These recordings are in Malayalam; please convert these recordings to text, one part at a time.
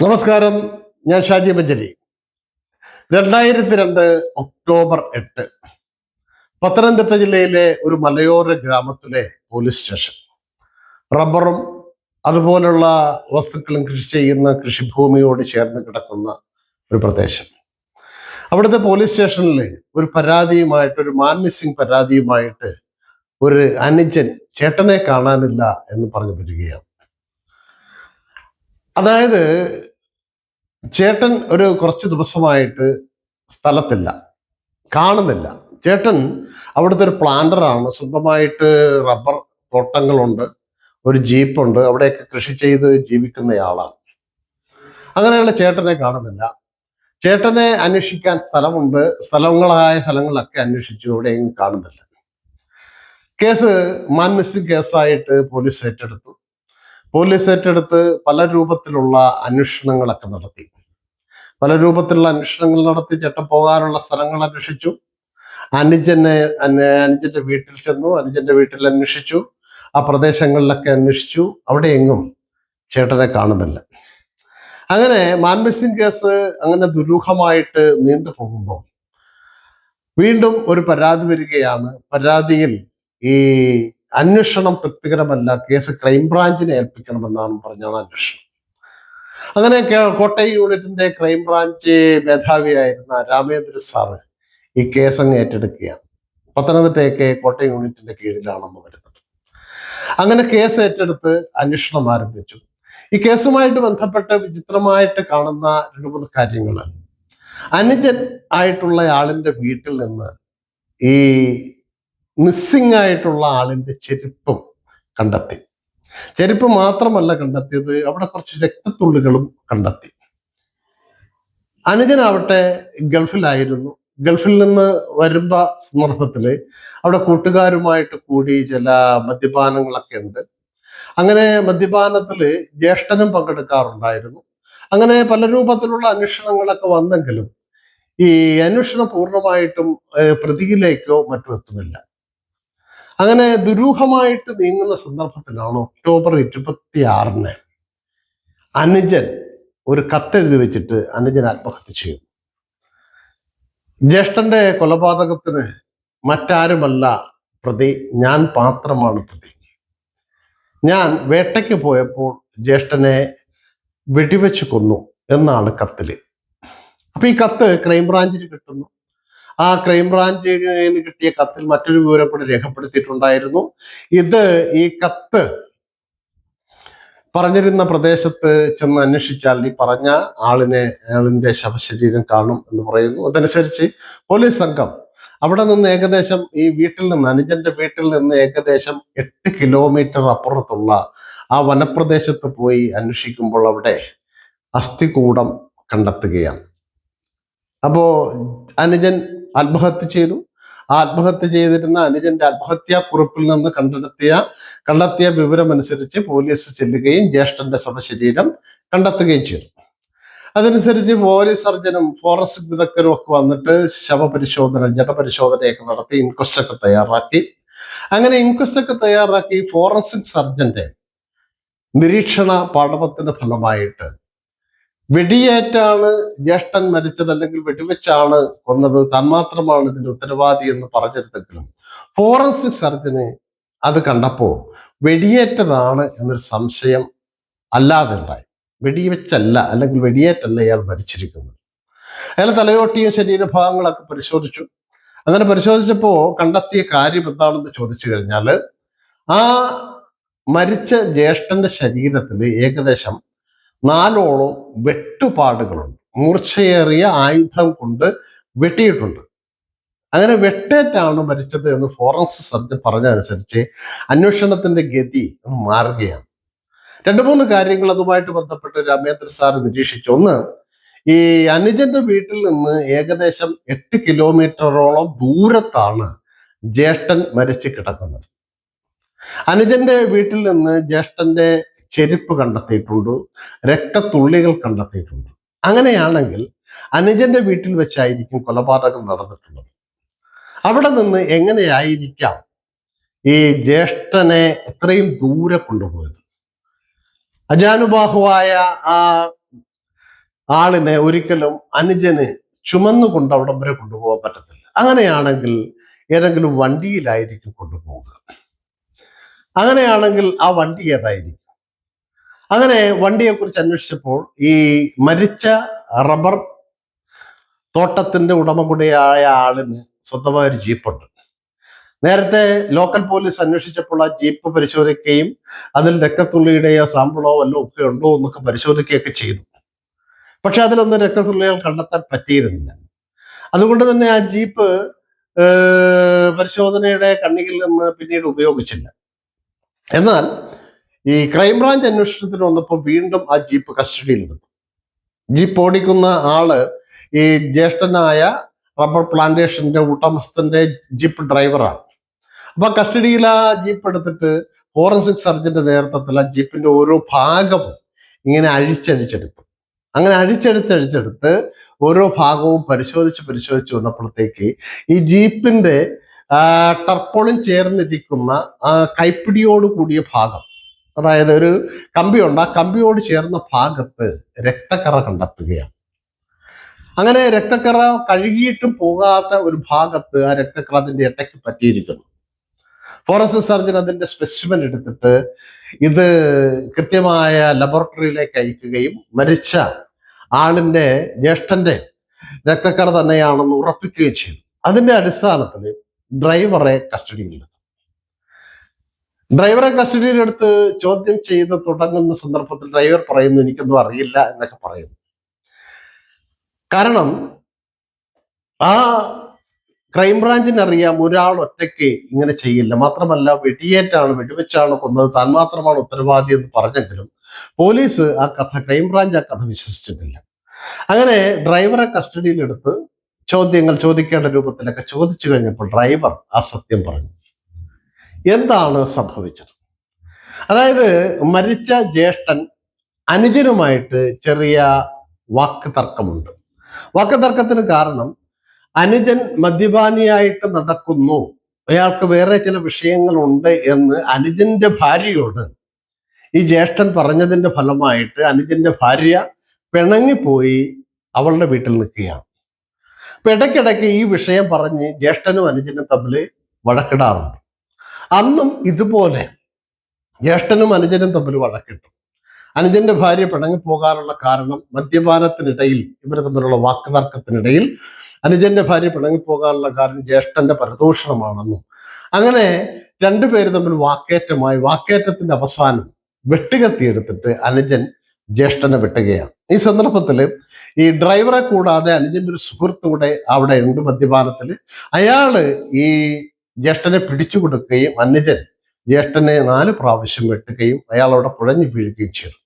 നമസ്കാരം, ഞാൻ ഷാജി മഞ്ചേരി. 2002 ഒക്ടോബർ 8 പത്തനംതിട്ട ജില്ലയിലെ ഒരു മലയോര ഗ്രാമത്തിലെ പോലീസ് സ്റ്റേഷൻ. റബ്ബറും അതുപോലുള്ള വസ്തുക്കളും കൃഷി ചെയ്യുന്ന കൃഷിഭൂമിയോട് ചേർന്ന് കിടക്കുന്ന ഒരു പ്രദേശം. അവിടുത്തെ പോലീസ് സ്റ്റേഷനിൽ ഒരു പരാതിയുമായിട്ട്, ഒരു മാൻ മിസ്സിംഗ് പരാതിയുമായിട്ട് ഒരു അനുജൻ ചേട്ടനെ കാണാനില്ല എന്ന് പറഞ്ഞു വരികയാണ്. അതായത് ചേട്ടൻ ഒരു കുറച്ച് ദിവസമായിട്ട് സ്ഥലത്തില്ല, കാണുന്നില്ല. ചേട്ടൻ അവിടുത്തെ ഒരു പ്ലാന്ററാണ്, സ്വന്തമായിട്ട് റബ്ബർ തോട്ടങ്ങളുണ്ട്, ഒരു ജീപ്പുണ്ട്, അവിടെയൊക്കെ കൃഷി ചെയ്ത് ജീവിക്കുന്നയാളാണ്. അങ്ങനെയുള്ള ചേട്ടനെ കാണുന്നില്ല. ചേട്ടനെ അന്വേഷിക്കാൻ സ്ഥലമുണ്ട്, സ്ഥലങ്ങളൊക്കെ അന്വേഷിച്ചു, എവിടെയും കാണുന്നില്ല. കേസ് മാൻ മിസ്സിംഗ് കേസായിട്ട് പോലീസ് ഏറ്റെടുത്ത് പല രൂപത്തിലുള്ള അന്വേഷണങ്ങളൊക്കെ നടത്തി. ചേട്ടൻ പോകാനുള്ള സ്ഥലങ്ങൾ അന്വേഷിച്ചു. അനുജന്റെ വീട്ടിൽ ചെന്നു, അനുജന്റെ വീട്ടിൽ അന്വേഷിച്ചു, ആ പ്രദേശങ്ങളിലൊക്കെ അന്വേഷിച്ചു. അവിടെ എങ്ങും ചേട്ടനെ കാണുന്നില്ല. അങ്ങനെ മാൻ മിസ്സിംഗ് കേസ് അങ്ങനെ ദുരൂഹമായിട്ട് നീണ്ടു പോകുമ്പോൾ വീണ്ടും ഒരു പരാതി വരികയാണ്. പരാതിയിൽ ഈ അന്വേഷണം തൃപ്തികരമല്ല, കേസ് ക്രൈംബ്രാഞ്ചിനെ ഏൽപ്പിക്കണമെന്നാണ് പറഞ്ഞാണ് അന്വേഷണം. അങ്ങനെ കോട്ടയം യൂണിറ്റിന്റെ ക്രൈംബ്രാഞ്ച് മേധാവിയായിരുന്ന രാമേന്ദ്ര സാറ് ഈ കേസ് അങ്ങ് ഏറ്റെടുക്കുകയാണ്. പത്തനംതിട്ടയൊക്കെ കോട്ടയം യൂണിറ്റിന്റെ കീഴിലാണെന്ന് വരുന്നത്. അങ്ങനെ കേസ് ഏറ്റെടുത്ത് അന്വേഷണം ആരംഭിച്ചു. ഈ കേസുമായിട്ട് ബന്ധപ്പെട്ട് വിചിത്രമായിട്ട് കാണുന്ന 2-3 കാര്യങ്ങൾ. അനുജൻ ആയിട്ടുള്ള ആളിന്റെ വീട്ടിൽ നിന്ന് ഈ മിസ്സിംഗ് ആയിട്ടുള്ള ആളിന്റെ ചെരുപ്പും കണ്ടെത്തി. ചെരുപ്പ് മാത്രമല്ല കണ്ടെത്തിയത്, അവിടെ കുറച്ച് രക്തത്തുള്ളികളും കണ്ടെത്തി. അനുജനാവട്ടെ ഗൾഫിലായിരുന്നു. ഗൾഫിൽ നിന്ന് വരുമ്പ സന്ദർഭത്തില് അവിടെ കൂട്ടുകാരുമായിട്ട് കൂടി ചില മദ്യപാനങ്ങളൊക്കെ ഉണ്ട്. അങ്ങനെ മദ്യപാനത്തില് ജ്യേഷ്ഠനും പങ്കെടുക്കാറുണ്ടായിരുന്നു. അങ്ങനെ പല രൂപത്തിലുള്ള അന്വേഷണങ്ങളൊക്കെ വന്നെങ്കിലും ഈ അന്വേഷണം പൂർണ്ണമായിട്ടും പ്രതിയിലേക്കോ മറ്റും എത്തുന്നില്ല. അങ്ങനെ ദുരൂഹമായിട്ട് നീങ്ങുന്ന സന്ദർഭത്തിലാണ് ഒക്ടോബർ 26 അനുജൻ ഒരു കത്തെഴുതി വെച്ചിട്ട് അനുജൻ ആത്മഹത്യ ചെയ്യും. ജ്യേഷ്ഠന്റെ കൊലപാതകത്തിന് മറ്റാരുമല്ല പ്രതി, ഞാൻ മാത്രമാണ് പ്രതി. ഞാൻ വേട്ടയ്ക്ക് പോയപ്പോൾ ജ്യേഷ്ഠനെ വെടിവെച്ച് കൊന്നു എന്നാണ് കത്തില്. അപ്പൊ ഈ കത്ത് ക്രൈംബ്രാഞ്ചിന് കിട്ടുന്നു. ആ ക്രൈംബ്രാഞ്ചിന് കിട്ടിയ കത്തിൽ മറ്റൊരു വിവരം കൂടി രേഖപ്പെടുത്തിയിട്ടുണ്ടായിരുന്നു. ഈ കത്ത് പറഞ്ഞിരുന്ന പ്രദേശത്ത് ചെന്ന് അന്വേഷിച്ചാൽ ഈ പറഞ്ഞ ആളിന്റെ ശവശരീരം കാണും എന്ന് പറയുന്നു. അതനുസരിച്ച് പോലീസ് സംഘം അവിടെ നിന്ന് ഏകദേശം ഈ അനുജന്റെ വീട്ടിൽ നിന്ന് ഏകദേശം 8 കിലോമീറ്റർ അപ്പുറത്തുള്ള ആ വനപ്രദേശത്ത് പോയി അന്വേഷിക്കുമ്പോൾ അവിടെ അസ്ഥികൂടം കണ്ടെത്തുകയാണ്. അപ്പോ അനുജൻ ആത്മഹത്യ ചെയ്തു. ആത്മഹത്യ ചെയ്തിരുന്ന അനുജന്റെ ആത്മഹത്യാക്കുറിപ്പിൽ നിന്ന് കണ്ടെത്തിയ വിവരമനുസരിച്ച് പോലീസ് ചെല്ലുകയും ജ്യേഷ്ഠന്റെ ശവശരീരം കണ്ടെത്തുകയും ചെയ്തു. അതനുസരിച്ച് പോലീസ് സർജനും ഫോറൻസിക് വിദഗ്ധരും ഒക്കെ വന്നിട്ട് ജഡപരിശോധനയൊക്കെ നടത്തി ഇൻക്വസ്റ്റ് ഒക്കെ തയ്യാറാക്കി. അങ്ങനെ ഇൻക്വസ്റ്റ് ഒക്കെ തയ്യാറാക്കി ഫോറൻസിക് സർജന്റെ നിരീക്ഷണ പഠനത്തിന്റെ ഫലമായിട്ട് വെടിയേറ്റാണ് ജ്യേഷ്ഠൻ മരിച്ചത്, അല്ലെങ്കിൽ വെടിവെച്ചാണ് കൊന്നത്, താൻ മാത്രമാണ് ഇതിന്റെ ഉത്തരവാദി എന്ന് പറഞ്ഞിരുന്നെങ്കിലും ഫോറൻസിക് സർജന് അത് കണ്ടപ്പോ വെടിയേറ്റതാണ് എന്നൊരു സംശയം അല്ലാതെ ഉണ്ടായി. വെടിവെച്ചല്ല, അല്ലെങ്കിൽ വെടിയേറ്റല്ല ഇയാൾ മരിച്ചിരിക്കുന്നത്. അയാൾ തലയോട്ടിയും ശരീരഭാഗങ്ങളൊക്കെ പരിശോധിച്ചു. അങ്ങനെ പരിശോധിച്ചപ്പോ കണ്ടെത്തിയ കാര്യം എന്താണെന്ന് ചോദിച്ചു കഴിഞ്ഞാല്, ആ മരിച്ച ജ്യേഷ്ഠന്റെ ശരീരത്തിൽ ഏകദേശം 4ഓളം വെട്ടുപാടുകളുണ്ട്. മൂർച്ചയേറിയ ആയുധം കൊണ്ട് വെട്ടിയിട്ടുണ്ട്. അങ്ങനെ വെട്ടേറ്റാണ് മരിച്ചത് എന്ന് ഫോറൻസിക് സർജൻ പറഞ്ഞതനുസരിച്ച് അന്വേഷണത്തിന്റെ ഗതി മാറുകയാണ്. 2-3 കാര്യങ്ങൾ അതുമായിട്ട് ബന്ധപ്പെട്ട് രാമേന്ദ്ര സാർ നിരീക്ഷിച്ചു. ഒന്ന്, ഈ അനുജന്റെ വീട്ടിൽ നിന്ന് ഏകദേശം 8 കിലോമീറ്ററോളം ദൂരത്താണ് ജ്യേഷ്ഠൻ മരിച്ചു കിടക്കുന്നത്. അനുജന്റെ വീട്ടിൽ നിന്ന് ജ്യേഷ്ഠന്റെ ചെരുപ്പ് കണ്ടെത്തിയിട്ടുണ്ട്, രക്തത്തുള്ളികൾ കണ്ടെത്തിയിട്ടുണ്ട്. അങ്ങനെയാണെങ്കിൽ അനുജന്റെ വീട്ടിൽ വെച്ചായിരിക്കും കൊലപാതകം നടന്നിട്ടുള്ളത്. അവിടെ നിന്ന് എങ്ങനെയായിരിക്കാം ഈ ജ്യേഷ്ഠനെ എത്രയും ദൂരെ കൊണ്ടുപോയത്? അജാനുബാഹുവായ ആ ആളിനെ ഒരിക്കലും അനുജന് ചുമന്നുകൊണ്ട് അവിടം വരെ കൊണ്ടുപോകാൻ പറ്റത്തില്ല. അങ്ങനെയാണെങ്കിൽ ഏതെങ്കിലും വണ്ടിയിലായിരിക്കും കൊണ്ടുപോകുക. അങ്ങനെയാണെങ്കിൽ ആ വണ്ടി ഏതായിരിക്കും? അങ്ങനെ വണ്ടിയെക്കുറിച്ച് അന്വേഷിച്ചപ്പോൾ ഈ മരിച്ച റബ്ബർ തോട്ടത്തിന്റെ ഉടമ കൂടിയായ ആളിന് സ്വന്തമായ ഒരു ജീപ്പുണ്ട്. നേരത്തെ ലോക്കൽ പോലീസ് അന്വേഷിച്ചപ്പോൾ ആ ജീപ്പ് പരിശോധിക്കുകയും അതിൽ രക്തത്തുള്ളിയുടെയോ സാമ്പിളോ വല്ലതും ഒക്കെ ഉണ്ടോ എന്നൊക്കെ പരിശോധിക്കുകയൊക്കെ ചെയ്തു. പക്ഷെ അതിലൊന്നും രക്തത്തുള്ളികൾ കണ്ടെത്താൻ പറ്റിയിരുന്നില്ല. അതുകൊണ്ട് തന്നെ ആ ജീപ്പ് പരിശോധനയുടെ കണ്ണിയിൽ നിന്ന് പിന്നീട് ഉപയോഗിച്ചില്ല. എന്നാൽ ഈ ക്രൈംബ്രാഞ്ച് അന്വേഷണത്തിന് വന്നപ്പോൾ വീണ്ടും ആ ജീപ്പ് കസ്റ്റഡിയിലെടുത്തു. ജീപ്പ് ഓടിക്കുന്ന ആള് ഈ ജ്യേഷ്ഠനായ റബ്ബർ പ്ലാന്റേഷന്റെ ഉടമസ്ഥന്റെ ജീപ്പ് ഡ്രൈവറാണ്. അപ്പൊ കസ്റ്റഡിയിൽ ആ ജീപ്പ് എടുത്തിട്ട് ഫോറൻസിക് സർജന്റെ നേതൃത്വത്തിൽ ആ ജീപ്പിന്റെ ഓരോ ഭാഗവും ഇങ്ങനെ അഴിച്ചടിച്ചെടുത്തു. അങ്ങനെ അഴിച്ചെടുത്ത് ഓരോ ഭാഗവും പരിശോധിച്ച് വന്നപ്പോഴത്തേക്ക് ഈ ജീപ്പിന്റെ ടർപ്പോളിൻ ചേർന്നിരിക്കുന്ന കൈപ്പിടിയോട് കൂടിയ ഭാഗം, അതായത് ഒരു കമ്പിയുണ്ട്, ആ കമ്പിയോട് ചേർന്ന ഭാഗത്ത് രക്തക്കറ കണ്ടെത്തുകയാണ്. അങ്ങനെ രക്തക്കറ കഴുകിയിട്ടും പോകാത്ത ഒരു ഭാഗത്ത് ആ രക്തക്കറ അതിന്റെ ഇടയ്ക്ക് പറ്റിയിരിക്കുന്നു. ഫോറൻസിക് സർജൻ അതിന്റെ സ്പെസിമെൻ എടുത്തിട്ട് ഇത് കൃത്യമായ ലബോറട്ടറിയിലേക്ക് അയക്കുകയും മരിച്ച ആളിന്റെ ജ്യേഷ്ഠന്റെ രക്തക്കറ തന്നെയാണെന്ന് ഉറപ്പിക്കുകയും ചെയ്തു. അതിന്റെ അടിസ്ഥാനത്തിൽ ഡ്രൈവറെ കസ്റ്റഡിയിലെടുത്തു. ഡ്രൈവറെ കസ്റ്റഡിയിലെടുത്ത് ചോദ്യം ചെയ്ത് തുടങ്ങുന്ന സന്ദർഭത്തിൽ ഡ്രൈവർ പറയുന്നു, എനിക്കൊന്നും അറിയില്ല എന്നൊക്കെ പറയുന്നു. കാരണം ആ ക്രൈംബ്രാഞ്ചിന് അറിയാം ഒരാൾ ഒറ്റയ്ക്ക് ഇങ്ങനെ ചെയ്യില്ല. മാത്രമല്ല വെടിവെച്ചാണ് കൊന്നത്, താൻ മാത്രമാണ് ഉത്തരവാദി എന്ന് പറഞ്ഞെങ്കിലും പോലീസ് ആ കഥ, ക്രൈംബ്രാഞ്ച് ആ കഥ വിശ്വസിച്ചിട്ടില്ല. അങ്ങനെ ഡ്രൈവറെ കസ്റ്റഡിയിലെടുത്ത് ചോദ്യങ്ങൾ ചോദിക്കേണ്ട രൂപത്തിലൊക്കെ ചോദിച്ചു കഴിഞ്ഞപ്പോൾ ഡ്രൈവർ ആ സത്യം പറഞ്ഞു. എന്താണ് സംഭവിച്ചത്? അതായത് മരിച്ച ജ്യേഷ്ഠൻ അനുജനുമായിട്ട് ചെറിയ വാക്ക് തർക്കമുണ്ട്. വാക്ക് തർക്കത്തിന് കാരണം അനുജൻ മദ്യപാനിയായിട്ട് നടക്കുന്നു, അയാൾക്ക് വേറെ ചില വിഷയങ്ങളുണ്ട് എന്ന് അനുജന്റെ ഭാര്യയോട് ഈ ജ്യേഷ്ഠൻ പറഞ്ഞതിന്റെ ഫലമായിട്ട് അനുജന്റെ ഭാര്യ പിണങ്ങിപ്പോയി അവളുടെ വീട്ടിൽ നിൽക്കുകയാണ്. അപ്പൊ ഇടയ്ക്കിടയ്ക്ക് ഈ വിഷയം പറഞ്ഞ് ജ്യേഷ്ഠനും അനുജനും തമ്മിൽ വഴക്കിടാറുണ്ട്. അന്നും ഇതുപോലെ ജ്യേഷ്ഠനും അനുജനും തമ്മിൽ വഴക്കിട്ടു. അനുജന്റെ ഭാര്യ പിണങ്ങിപ്പോകാനുള്ള കാരണം മദ്യപാനത്തിനിടയിൽ, ഇവർ തമ്മിലുള്ള വാക്കുതർക്കത്തിനിടയിൽ അനുജന്റെ ഭാര്യ പിണങ്ങിപ്പോകാനുള്ള കാരണം ജ്യേഷ്ഠന്റെ പരദൂഷണമാണെന്നും അങ്ങനെ രണ്ടുപേര് തമ്മിൽ വാക്കേറ്റത്തിന്റെ അവസാനം വെട്ടുകത്തി എടുത്തിട്ട് അനുജൻ ജ്യേഷ്ഠനെ വെട്ടുകയാണ്. ഈ സന്ദർഭത്തിൽ ഈ ഡ്രൈവറെ കൂടാതെ അനുജന്റെ ഒരു സുഹൃത്തൂടെ അവിടെ ഉണ്ട് മദ്യപാനത്തിൽ. അയാള് ഈ ജ്യേഷ്ഠനെ പിടിച്ചു കൊടുക്കുകയും അനുജൻ ജ്യേഷ്ഠനെ 4 പ്രാവശ്യം വെട്ടുകയും അയാൾ അവിടെ കുഴഞ്ഞു വീഴുകയും ചെയ്തു.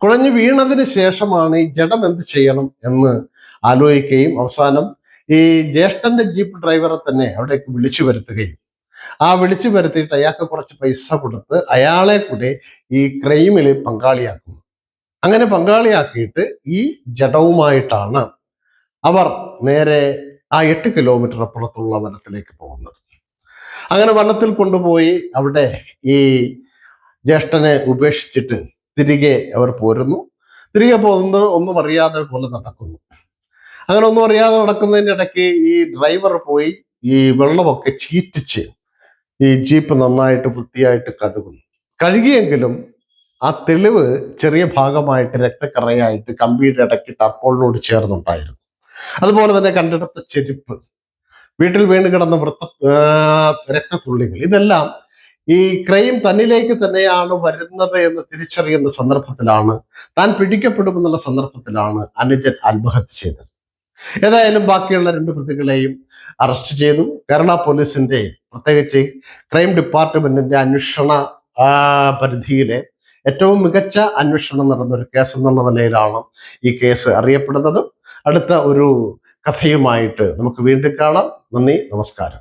കുഴഞ്ഞു വീണതിന് ശേഷമാണ് ഈ ജഡം എന്ത് ചെയ്യണം എന്ന് ആലോചിക്കുകയും അവസാനം ഈ ജ്യേഷ്ഠന്റെ ജീപ്പ് ഡ്രൈവറെ തന്നെ അവിടേക്ക് വിളിച്ചു വരുത്തുകയും വിളിച്ചു വരുത്തിയിട്ട് അയാൾക്ക് കുറച്ച് പൈസ കൊടുത്ത് അയാളെ കൂടെ ഈ ക്രൈമിൽ പങ്കാളിയാക്കുന്നു. അങ്ങനെ പങ്കാളിയാക്കിയിട്ട് ഈ ജഡവുമായിട്ടാണ് അവർ നേരെ ആ 8 കിലോമീറ്റർ അപ്പുറത്തുള്ള വനത്തിലേക്ക് പോകുന്നത്. അങ്ങനെ വനത്തിൽ കൊണ്ടുപോയി അവിടെ ഈ ജ്യേഷ്ഠനെ ഉപേക്ഷിച്ചിട്ട് തിരികെ അവർ പോരുന്നു. തിരികെ പോകുന്നത് ഒന്നും അറിയാതെ പോലെ നടക്കുന്നു. അങ്ങനെ ഒന്നും അറിയാതെ നടക്കുന്നതിൻ്റെ ഇടയ്ക്ക് ഈ ഡ്രൈവർ പോയി ഈ വെള്ളമൊക്കെ ചീറ്റിച്ച് ഈ ജീപ്പ് നന്നായിട്ട് വൃത്തിയായിട്ട് കഴുകിയെങ്കിലും ആ തെളിവ് ചെറിയ ഭാഗമായിട്ട് രക്തക്കറയായിട്ട് കമ്പിയുടെ ഇടയ്ക്ക് ടർപ്പോളിനോട് ചേർന്നുണ്ടായിരുന്നു. അതുപോലെ തന്നെ കണ്ടെടുത്ത ചെരുപ്പ്, വീട്ടിൽ വീണ് കിടന്ന രക്തത്തുള്ളികൾ, ഇതെല്ലാം ഈ ക്രൈം തന്നിലേക്ക് തന്നെയാണ് വരുന്നത് എന്ന് തിരിച്ചറിയുന്ന സന്ദർഭത്തിലാണ്, താൻ പിടിക്കപ്പെടുമെന്നുള്ള സന്ദർഭത്തിലാണ് അനുജൻ ആത്മഹത്യ ചെയ്തത്. ഏതായാലും ബാക്കിയുള്ള 2 പ്രതികളെയും അറസ്റ്റ് ചെയ്തു. കേരള പോലീസിന്റെ പ്രത്യേകിച്ച് ക്രൈം ഡിപ്പാർട്ട്മെന്റിന്റെ അന്വേഷണ പരിധിയിലെ ഏറ്റവും മികച്ച അന്വേഷണം നടന്ന ഒരു കേസ് എന്നുള്ള നിലയിലാണ് ഈ കേസ് അറിയപ്പെടുന്നത്. അടുത്ത ഒരു കഥയുമായിട്ട് നമുക്ക് വീണ്ടും കാണാം. നന്ദി, നമസ്കാരം.